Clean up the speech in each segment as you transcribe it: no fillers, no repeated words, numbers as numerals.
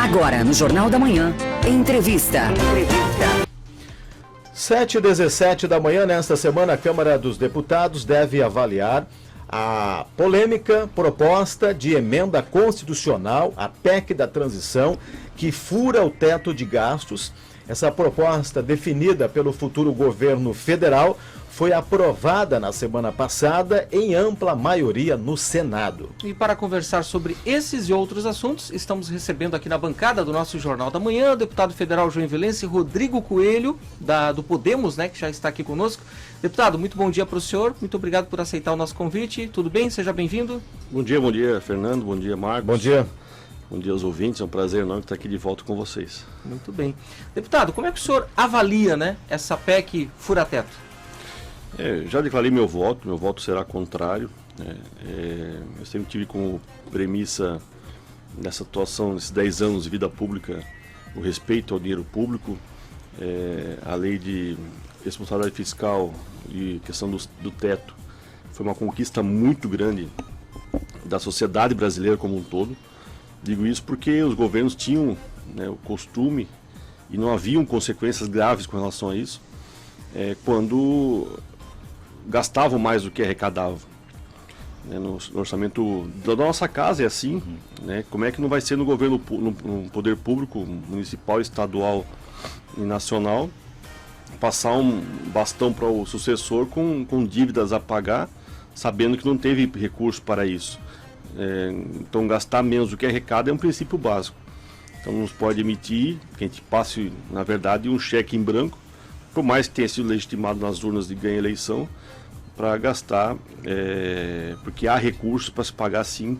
Agora, no Jornal da Manhã, entrevista. 7h17 da manhã, nesta semana, a Câmara dos Deputados deve avaliar a polêmica proposta de emenda constitucional, a PEC da transição, que fura o teto de gastos. Essa proposta, definida pelo futuro governo federal, foi aprovada na semana passada em ampla maioria no Senado. E para conversar sobre esses e outros assuntos, estamos recebendo aqui na bancada do nosso Jornal da Manhã o deputado federal joinvilense Rodrigo Coelho, do Podemos, que já está aqui conosco. Deputado, muito bom dia para o senhor, muito obrigado por aceitar o nosso convite. Tudo bem? Seja bem-vindo. Bom dia, Fernando. Bom dia, Marcos. Bom dia. Bom dia aos ouvintes, é um prazer enorme estar aqui de volta com vocês. Muito bem. Deputado, como é que o senhor avalia, essa PEC fura-teto? Já declarei meu voto será contrário. Eu sempre tive como premissa, nessa atuação, nesses 10 anos de vida pública, o respeito ao dinheiro público, a lei de responsabilidade fiscal e questão do teto foi uma conquista muito grande da sociedade brasileira como um todo. Digo isso porque os governos tinham o costume, e não haviam consequências graves com relação a isso, quando gastavam mais do que arrecadavam. No orçamento da nossa casa é assim, como é que não vai ser no governo, no poder público, municipal, estadual e nacional, passar um bastão para o sucessor com dívidas a pagar, sabendo que não teve recurso para isso. Então gastar menos do que arrecada é um princípio básico. Então não se pode emitir que a gente passe, na verdade, um cheque em branco, por mais que tenha sido legitimado nas urnas de ganha eleição, para gastar, porque há recursos para se pagar sim,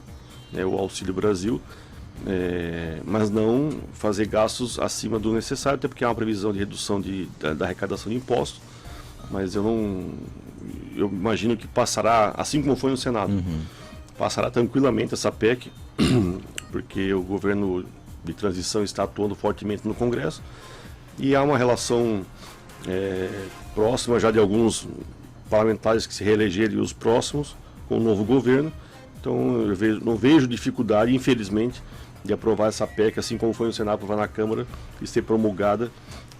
o Auxílio Brasil, mas não fazer gastos acima do necessário, até porque há uma previsão de redução da arrecadação de impostos, mas eu imagino que passará, assim como foi no Senado, passará tranquilamente essa PEC, porque o governo de transição está atuando fortemente no Congresso, e há uma relação próxima já de alguns parlamentares que se reelegeram e os próximos com o novo governo. Então eu não vejo dificuldade, infelizmente, de aprovar essa PEC, assim como foi no Senado, aprovar na Câmara e ser promulgada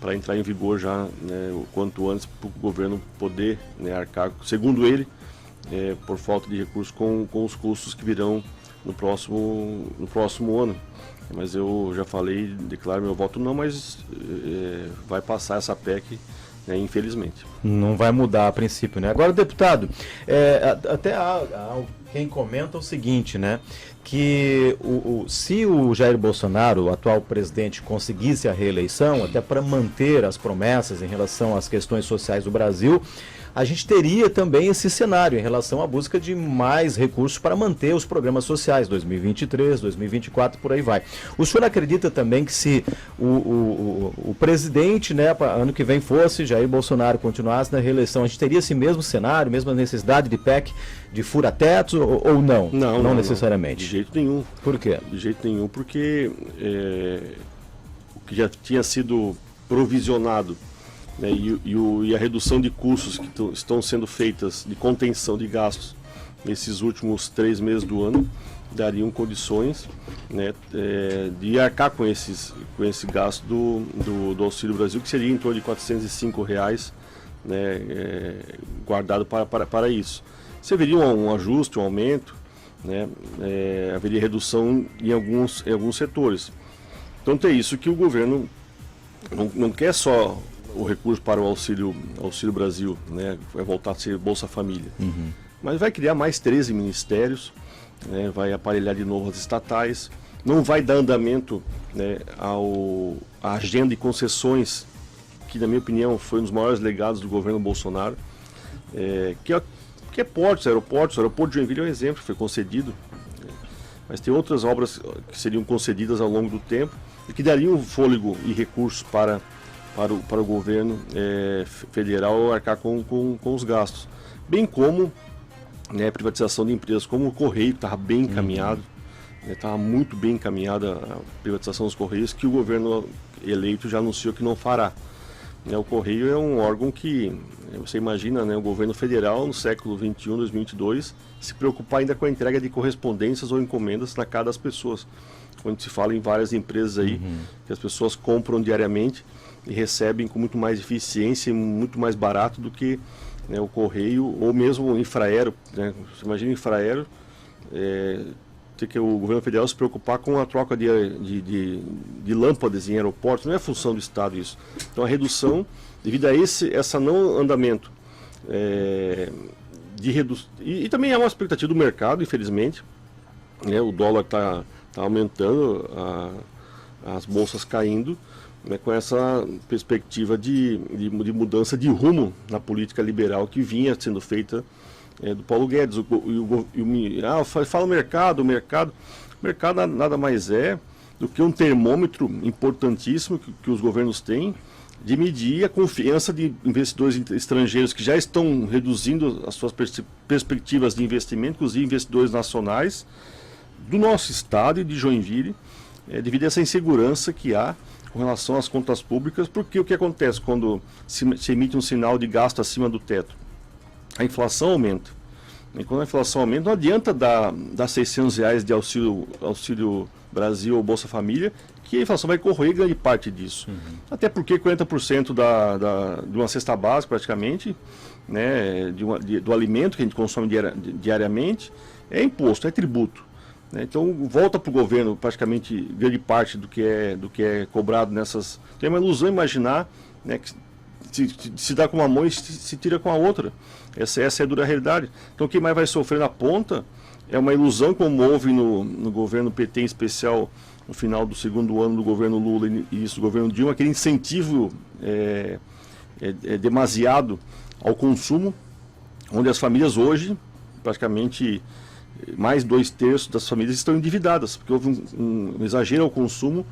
para entrar em vigor já o quanto antes, para o governo poder arcar, segundo ele, por falta de recursos, com os custos que virão no próximo ano. Mas eu já falei, declaro meu voto não, mas vai passar essa PEC, infelizmente. Não vai mudar a princípio, Agora, deputado, até há quem comenta o seguinte, que se o Jair Bolsonaro, o atual presidente, conseguisse a reeleição, até para manter as promessas em relação às questões sociais do Brasil, a gente teria também esse cenário em relação à busca de mais recursos para manter os programas sociais, 2023, 2024, por aí vai. O senhor acredita também que se o presidente, ano que vem fosse Jair Bolsonaro, continuasse na reeleição, a gente teria esse mesmo cenário, mesma necessidade de PEC, de fura-tetos ou não? Não necessariamente. De jeito nenhum. Por quê? De jeito nenhum, porque o que já tinha sido provisionado, e a redução de custos que estão sendo feitas de contenção de gastos nesses últimos 3 meses do ano dariam condições de arcar com esse gasto do Auxílio Brasil, que seria em torno de R$ 405 guardado para isso. Você haveria um ajuste, um aumento, haveria redução em alguns setores. Então é isso que o governo não quer só o recurso para o Auxílio Brasil, vai voltar a ser Bolsa Família. Mas vai criar mais 13 ministérios, vai aparelhar de novo as estatais, não vai dar andamento à agenda de concessões, que na minha opinião foi um dos maiores legados do governo Bolsonaro, que é portos, aeroportos. O aeroporto de Joinville é um exemplo, foi concedido, mas tem outras obras que seriam concedidas ao longo do tempo e que dariam fôlego e recursos para o governo federal arcar com os gastos, bem como a privatização de empresas como o Correio, que estava bem encaminhado, estava muito bem encaminhada a privatização dos Correios, que o governo eleito já anunciou que não fará. né, o Correio é um órgão que, você imagina, né, o governo federal no século XXI, 2022, se preocupar ainda com a entrega de correspondências ou encomendas na casa das pessoas. Quando se fala em várias empresas aí, que as pessoas compram diariamente e recebem com muito mais eficiência e muito mais barato do que, né, o Correio ou mesmo o Infraero, né? Você imagina o Infraero, ter que o governo federal se preocupar com a troca de lâmpadas em aeroportos, não é função do Estado isso. Então a redução, devido a essa não andamento, e também é uma expectativa do mercado, infelizmente, né? O dólar está aumentando, as bolsas caindo, né, com essa perspectiva de mudança de rumo na política liberal que vinha sendo feita do Paulo Guedes. Fala o mercado nada mais é do que um termômetro importantíssimo que os governos têm de medir a confiança de investidores estrangeiros que já estão reduzindo as suas perspectivas de investimento, inclusive investidores nacionais do nosso estado e de Joinville, devido a essa insegurança que há com relação às contas públicas, porque o que acontece quando se emite um sinal de gasto acima do teto? A inflação aumenta. E quando a inflação aumenta, não adianta dar R$600 de auxílio Brasil ou Bolsa Família, que a inflação vai corroer grande parte disso. Até porque 40% de uma cesta básica, praticamente, né, do alimento que a gente consome diariamente, é imposto, é tributo. Então volta para o governo praticamente grande parte do que é cobrado nessas. Tem uma ilusão imaginar, né, que se dá com uma mão e se tira com a outra. Essa é a dura realidade. Então quem mais vai sofrer na ponta é uma ilusão, como houve no governo PT, em especial no final do segundo ano do governo Lula e isso do governo Dilma, aquele incentivo demasiado ao consumo, onde as famílias hoje praticamente mais 2/3 das famílias estão endividadas, porque houve um exagero ao consumo,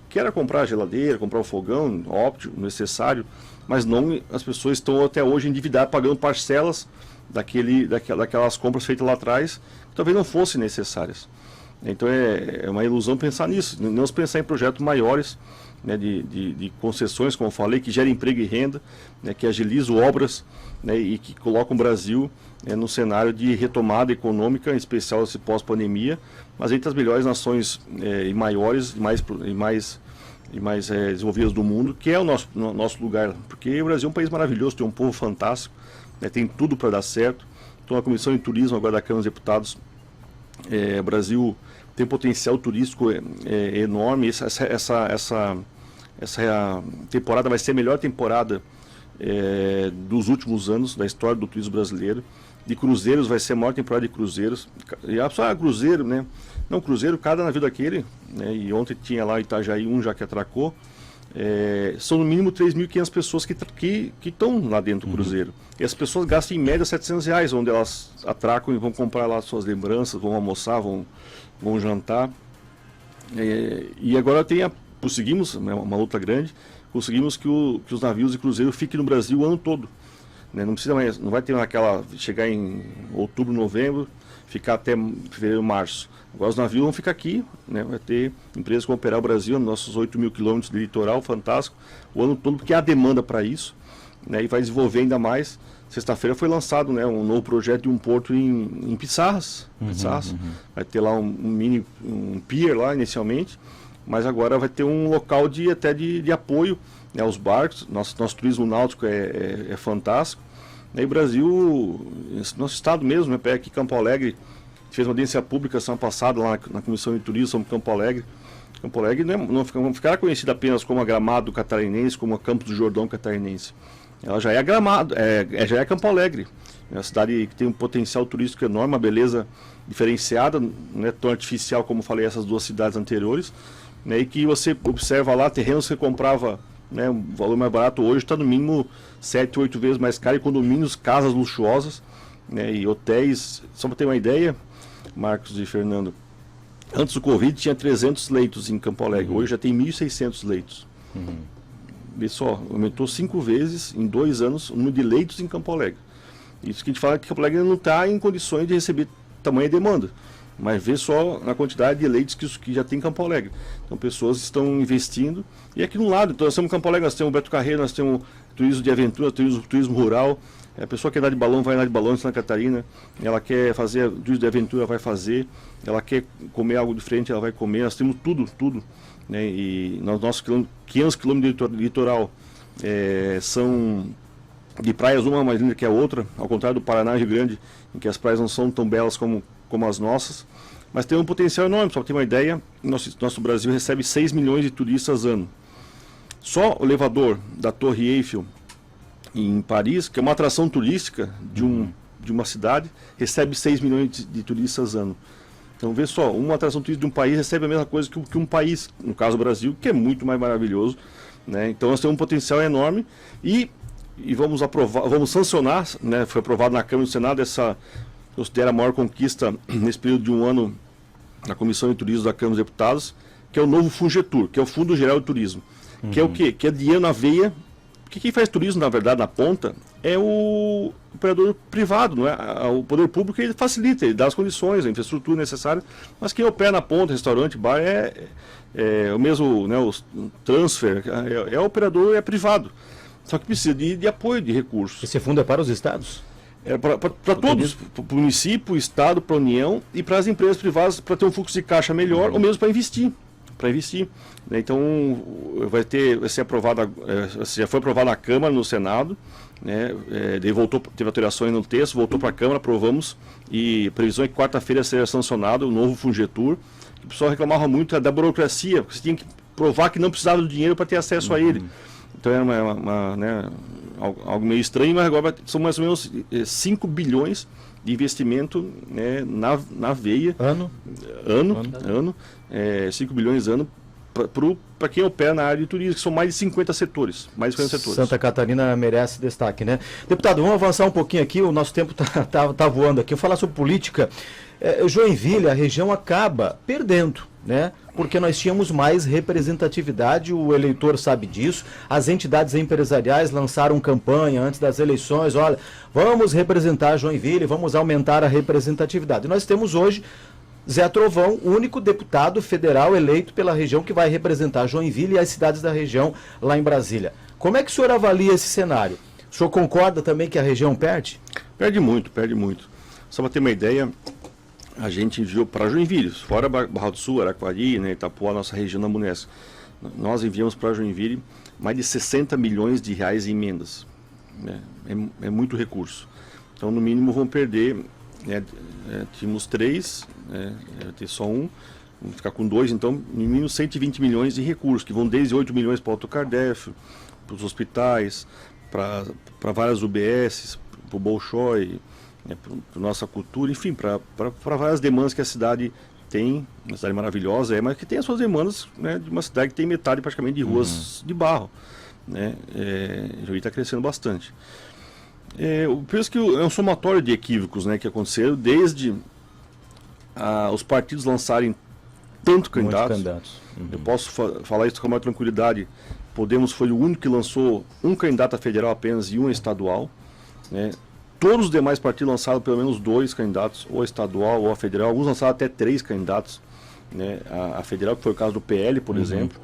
que era comprar a geladeira, comprar o fogão, óbvio, necessário, mas não, as pessoas estão até hoje endividadas, pagando parcelas daquelas compras feitas lá atrás, que talvez não fossem necessárias. Então é uma ilusão pensar nisso, não se pensar em projetos maiores, né, de concessões, como eu falei, que gerem emprego e renda, né, que agilizam obras, né, e que colocam o Brasil no cenário de retomada econômica, em especial esse pós-pandemia, mas entre as melhores nações e maiores e mais desenvolvidas do mundo, que é o nosso lugar, porque o Brasil é um país maravilhoso, tem um povo fantástico, né, tem tudo para dar certo. Então a Comissão de Turismo agora da Câmara dos Deputados, o Brasil tem um potencial turístico enorme. Essa temporada vai ser a melhor temporada dos últimos anos da história do turismo brasileiro. De cruzeiros vai ser a maior temporada de cruzeiros. E a pessoa, cruzeiro, né? Não, cruzeiro, cada navio daquele, né? E ontem tinha lá em Itajaí um já que atracou. São no mínimo 3.500 pessoas que estão lá dentro do cruzeiro. E as pessoas gastam em média R$700, onde elas atracam e vão comprar lá suas lembranças, vão almoçar, vão jantar. E agora conseguimos, né, uma luta grande, conseguimos que os navios de cruzeiro fiquem no Brasil o ano todo. Né? Não vai ter chegar em outubro, novembro, ficar até fevereiro, março. Agora os navios vão ficar aqui, né? Vai ter empresas que vão operar o Brasil, nossos 8.000 quilômetros de litoral, fantástico, o ano todo, porque há demanda para isso, né? E vai desenvolver ainda mais. Sexta-feira foi lançado, né, um novo projeto de um porto em Pissarras. Vai ter lá um pier lá inicialmente, mas agora vai ter um local até de apoio, né, aos barcos. Nosso turismo náutico é fantástico. E o Brasil, nosso estado mesmo, né, aqui Campo Alegre, fez uma audiência pública semana passada lá na Comissão de Turismo sobre Campo Alegre. Campo Alegre não ficará conhecida apenas como a Gramado catarinense, como a Campos do Jordão catarinense. Ela já é Gramado, já é Campo Alegre. É uma cidade que tem um potencial turístico enorme, uma beleza diferenciada, não é tão artificial como falei essas duas cidades anteriores, né, e que você observa lá, terrenos que você comprava, né, um valor mais barato, hoje está no mínimo 7, 8 vezes mais caro, e condomínios, casas luxuosas, né, e hotéis. Só para ter uma ideia, Marcos e Fernando, antes do Covid tinha 300 leitos em Campo Alegre, hoje já tem 1.600 leitos. Vê só, aumentou 5 vezes em 2 anos o número de leitos em Campo Alegre. Isso que a gente fala é que Campo Alegre não está em condições de receber tamanha demanda. mas vê só na quantidade de eleitos que já tem em Campo Alegre. Então pessoas estão investindo, e aqui no lado, então nós temos Campo Alegre, nós temos o Beto Carreiro, nós temos turismo de aventura, turismo rural, a pessoa quer andar de balão, vai andar de balão em Santa Catarina, ela quer fazer turismo de aventura, vai fazer, ela quer comer algo diferente, ela vai comer, nós temos tudo, né? E nossos 500 quilômetros de litoral são de praias, uma mais linda que a outra, ao contrário do Paraná e Rio Grande, em que as praias não são tão belas como as nossas, mas tem um potencial enorme. Só para ter uma ideia, nosso Brasil recebe 6 milhões de turistas ano. Só o elevador da Torre Eiffel em Paris, que é uma atração turística de uma cidade, recebe 6 milhões de turistas ano. Então vê só, uma atração turística de um país recebe a mesma coisa que um país, no caso o Brasil, que é muito mais maravilhoso, né? Então nós temos um potencial enorme e vamos sancionar, né? Foi aprovado na Câmara e no Senado considera a maior conquista nesse período de um ano na Comissão de Turismo da Câmara dos Deputados, que é o novo Fungetur, que é o Fundo Geral de Turismo, que é o quê? Que é dinheiro na veia, porque quem faz turismo, na verdade, na ponta, é o operador privado, não é? O poder público, ele facilita, ele dá as condições, a infraestrutura necessária, mas quem opera na ponta, restaurante, bar, é o mesmo, né, o transfer, é o operador, é privado. Só que precisa de apoio, de recursos. Esse fundo é para os estados? É para todos, para o município, o estado, para a União e para as empresas privadas, para ter um fluxo de caixa melhor, ou mesmo para investir. Então vai ser aprovado, já foi aprovado na Câmara, no Senado, né? Daí teve alterações no texto, voltou para a Câmara, aprovamos, e a previsão é que quarta-feira seja sancionado o novo Fungetur. O pessoal reclamava muito da burocracia, porque você tinha que provar que não precisava do dinheiro para ter acesso a ele. Então era né, algo meio estranho, mas agora são mais ou menos 5 bilhões de investimento, né, na veia. Ano. 5 bilhões ano para quem opera na área de turismo, que são mais de 50 setores. Santa Catarina merece destaque, né? Deputado, vamos avançar um pouquinho aqui, o nosso tempo tá voando aqui. Eu falar sobre política. Joinville, a região acaba perdendo, né? Porque nós tínhamos mais representatividade, o eleitor sabe disso, as entidades empresariais lançaram campanha antes das eleições, olha, vamos representar Joinville, vamos aumentar a representatividade. E nós temos hoje Zé Trovão, o único deputado federal eleito pela região que vai representar Joinville e as cidades da região lá em Brasília. Como é que o senhor avalia esse cenário? O senhor concorda também que a região perde? Perde muito. Só para ter uma ideia, a gente enviou para Joinville, fora Barra do Sul, Araquari, né, Itapuá, nossa região da Munesc. Nós enviamos para Joinville mais de 60 milhões de reais em emendas. Né? É muito recurso. Então, no mínimo, vão perder. Tínhamos 3, vai ter só um, vamos ficar com 2, então, no mínimo 120 milhões de recursos, que vão desde 8 milhões para o Autocardef, para os hospitais, para várias UBSs, para o Bolshoi, para nossa cultura, enfim, para várias demandas que a cidade tem, uma cidade maravilhosa, mas que tem as suas demandas, né, de uma cidade que tem metade praticamente de ruas de barro. Né? Joinville está crescendo bastante. Eu penso que é um somatório de equívocos, né, que aconteceram desde os partidos lançarem tanto candidatos. Eu posso falar isso com maior tranquilidade. Podemos foi o único que lançou um candidato a federal apenas e um a estadual. Né? Todos os demais partidos lançaram pelo menos 2 candidatos, ou a estadual ou a federal. Alguns lançaram até 3 candidatos. Né? A federal, que foi o caso do PL, por exemplo.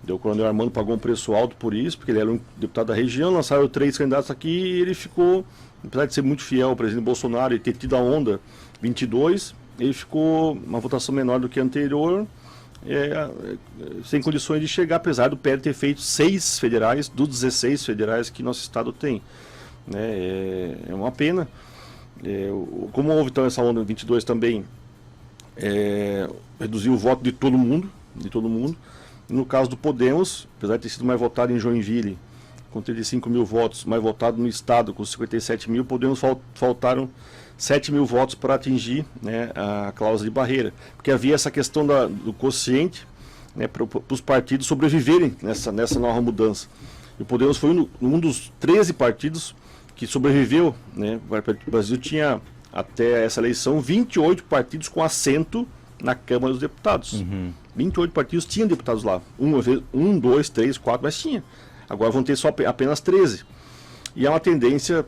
O Coronel Armando pagou um preço alto por isso, porque ele era um deputado da região, lançaram 3 candidatos aqui e ele ficou, apesar de ser muito fiel ao presidente Bolsonaro e ter tido a onda 22, ele ficou uma votação menor do que a anterior, sem condições de chegar, apesar do PL ter feito 6 federais, dos 16 federais que nosso estado tem. Né? É uma pena. Como houve então essa onda 22 também, reduziu o voto de todo mundo. No caso do Podemos, apesar de ter sido mais votado em Joinville, com 35 mil votos, mais votado no estado com 57 mil, Podemos faltaram 7 mil votos para atingir, né, a cláusula de barreira. Porque havia essa questão do quociente, né, para os partidos sobreviverem nessa nova mudança. E o Podemos foi um dos 13 partidos que sobreviveu. Né? O Brasil tinha, até essa eleição, 28 partidos com assento na Câmara dos Deputados. 28 partidos tinham deputados lá. 1, 2, 3, 4, mas tinha. Agora vão ter apenas 13. E é uma tendência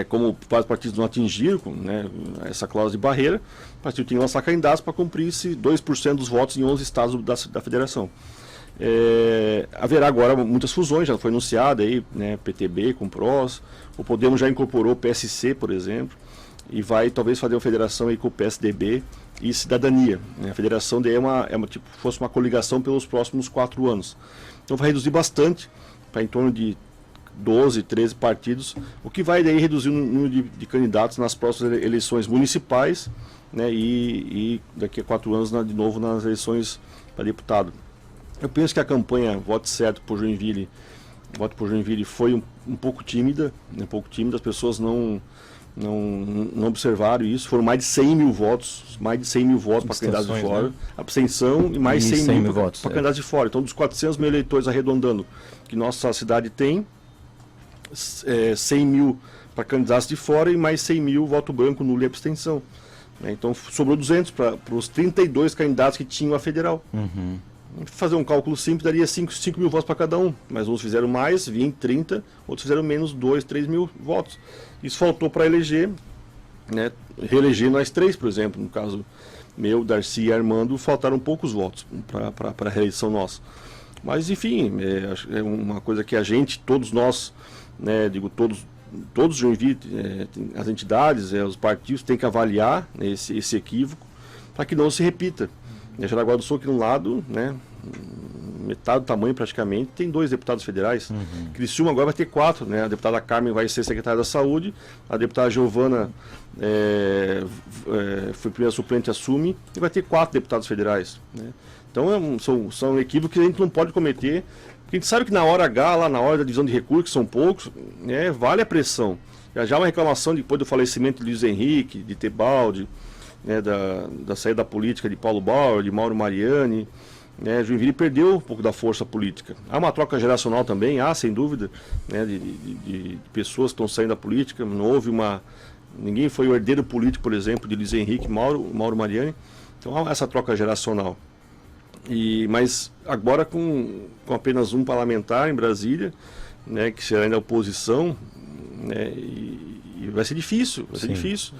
como vários partidos não atingiram, né, essa cláusula de barreira, o partido tinha que lançar candidatos para cumprir esse 2% dos votos em 11 estados da federação. Haverá agora muitas fusões, já foi anunciada aí, né, PTB com PROS, o Podemos já incorporou o PSC, por exemplo, e vai talvez fazer uma federação aí com o PSDB e Cidadania, né? A federação daí tipo, fosse uma coligação pelos próximos 4 anos. Então vai reduzir bastante, para em torno de 12, 13 partidos, o que vai daí reduzir o número de candidatos nas próximas eleições municipais, né, e daqui a 4 anos de novo nas eleições para deputado. Eu penso que a campanha Vote Certo por Joinville, Voto por Joinville foi um pouco tímida, as pessoas não observaram isso. Foram mais de 100 mil votos para candidatos de fora, né? Abstenção e mais 100 mil votos para candidatos de fora. Então, dos 400 mil eleitores arredondando que nossa cidade tem, 100 mil para candidatos de fora e mais 100 mil voto branco, nulo e abstenção. Então, sobrou 200 para os 32 candidatos que tinham a federal. Fazer um cálculo simples, daria 5 mil votos para cada um, mas uns fizeram mais, 20, 30, outros fizeram menos, 2, 3 mil votos. Isso faltou para eleger, né, reeleger nós 3, por exemplo, no caso meu, Darcy e Armando, faltaram poucos votos para a reeleição nossa. Mas, enfim, é uma coisa que a gente, todos nós, né, todos de Joinville, as entidades, os partidos, têm que avaliar, né, esse equívoco, para que não se repita. Jaraguá do Sul, aqui no lado, né, metade do tamanho praticamente, tem 2 deputados federais. Criciúma agora vai ter 4, né? A deputada Carmen vai ser secretária da Saúde, a deputada Giovana foi primeira suplente, assume, e vai ter 4 deputados federais, né? Então são equívocos que a gente não pode cometer, porque a gente sabe que na hora H, lá na hora da divisão de recursos, que são poucos, né, vale a pressão. Já uma reclamação depois do falecimento de Luiz Henrique, de Tebaldi, né, da saída da política de Paulo Bauer, de Mauro Mariani, né, Joinville perdeu um pouco da força política. Há uma troca geracional também, sem dúvida, né, de pessoas que estão saindo da política. Não houve ninguém foi o herdeiro político, por exemplo, de Luiz Henrique, Mauro Mariani. Então há essa troca geracional. Mas agora com apenas um parlamentar em Brasília, né, que será ainda oposição, né, e vai ser difícil, vai ser difícil.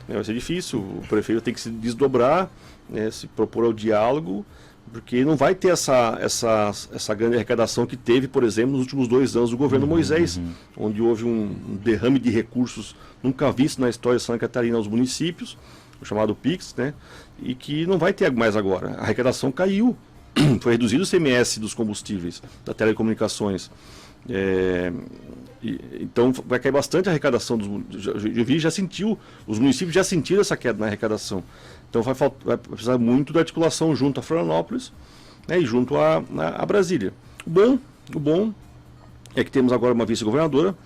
Vai ser difícil, o prefeito tem que se desdobrar, né, se propor ao diálogo, porque não vai ter essa grande arrecadação que teve, por exemplo, nos últimos 2 anos do governo Moisés, onde houve um derrame de recursos nunca visto na história de Santa Catarina aos municípios, o chamado PIX, né, e que não vai ter mais agora. A arrecadação caiu, foi reduzido o CMS dos combustíveis, das telecomunicações. Então vai cair bastante a arrecadação os municípios já sentiram essa queda na arrecadação. Então vai precisar muito da articulação junto a Florianópolis, né, e junto a Brasília. O bom é que temos agora uma vice-governadora,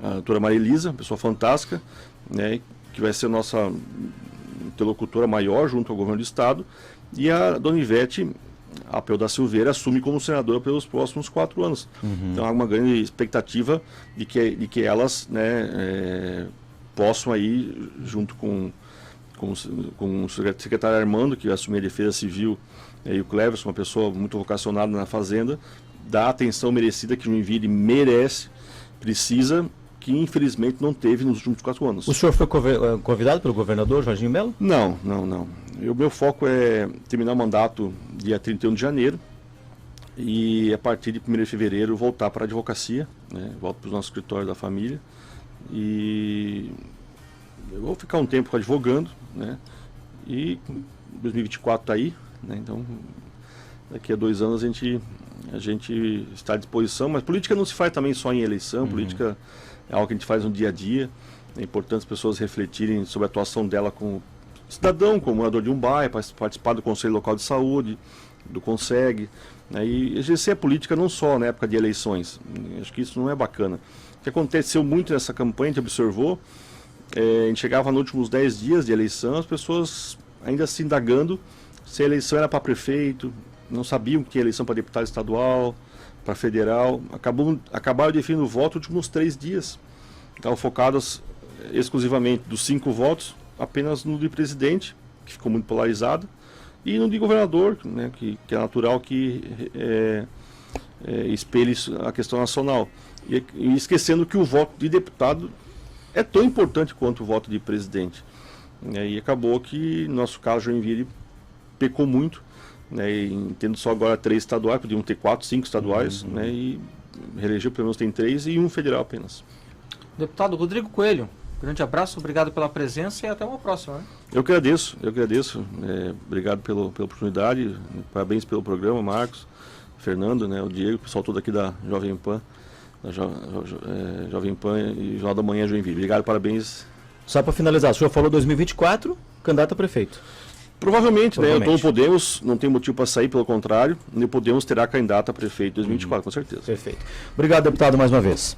a doutora Maria Elisa, pessoa fantástica, né, que vai ser nossa interlocutora maior junto ao governo do estado, e a dona Ivete Apel da Silveira assume como senadora pelos próximos 4 anos. Então há uma grande expectativa de que elas, né, possam aí, junto com o secretário Armando, que vai assumir a Defesa Civil, e o Cleverson, uma pessoa muito vocacionada na Fazenda, dar a atenção merecida que o Joinville merece, precisa, que infelizmente não teve nos últimos 4 anos. O senhor foi convidado pelo governador Jorginho Melo? Não. O meu foco é terminar o mandato dia 31 de janeiro e a partir de 1º de fevereiro voltar para a advocacia, né? Volto para o nosso escritório da família e eu vou ficar um tempo advogando, né? E 2024 está aí, né? Então daqui a 2 anos a gente está à disposição, mas política não se faz também só em eleição, política é algo que a gente faz no dia a dia. É importante as pessoas refletirem sobre a atuação dela como cidadão, como morador de um bairro, participar do Conselho Local de Saúde, do CONSEG, né, e exercer a política não só na época de eleições. Acho que isso não é bacana. O que aconteceu muito nessa campanha, a gente observou, a gente chegava nos últimos 10 dias de eleição, as pessoas ainda se indagando se a eleição era para prefeito, não sabiam que tinha eleição para deputado estadual, para federal, acabaram definindo o voto nos últimos 3 dias. Estavam focadas exclusivamente dos 5 votos, apenas no de presidente, que ficou muito polarizado, e no de governador, né, que é natural que espelhe a questão nacional. E esquecendo que o voto de deputado é tão importante quanto o voto de presidente. E acabou que, no nosso caso, Joinville pecou muito, né, e tendo só agora 3 estaduais, podiam ter 4, 5 estaduais, né, e reelegeu, pelo menos tem 3 e um federal apenas. Deputado Rodrigo Coelho, grande abraço, obrigado pela presença e até uma próxima. Né? Eu que agradeço. Obrigado pela oportunidade, parabéns pelo programa, Marcos, Fernando, né, o Diego, o pessoal todo aqui da Jovem Pan, Jovem Pan e Jornal da Manhã Joinville. Obrigado, parabéns. Só para finalizar, o senhor falou 2024, candidato a prefeito. Provavelmente, né? Provavelmente. Então o Podemos não tem motivo para sair, pelo contrário, e o Podemos terá candidato a prefeito em 2024, com certeza. Perfeito. Obrigado, deputado, mais uma vez.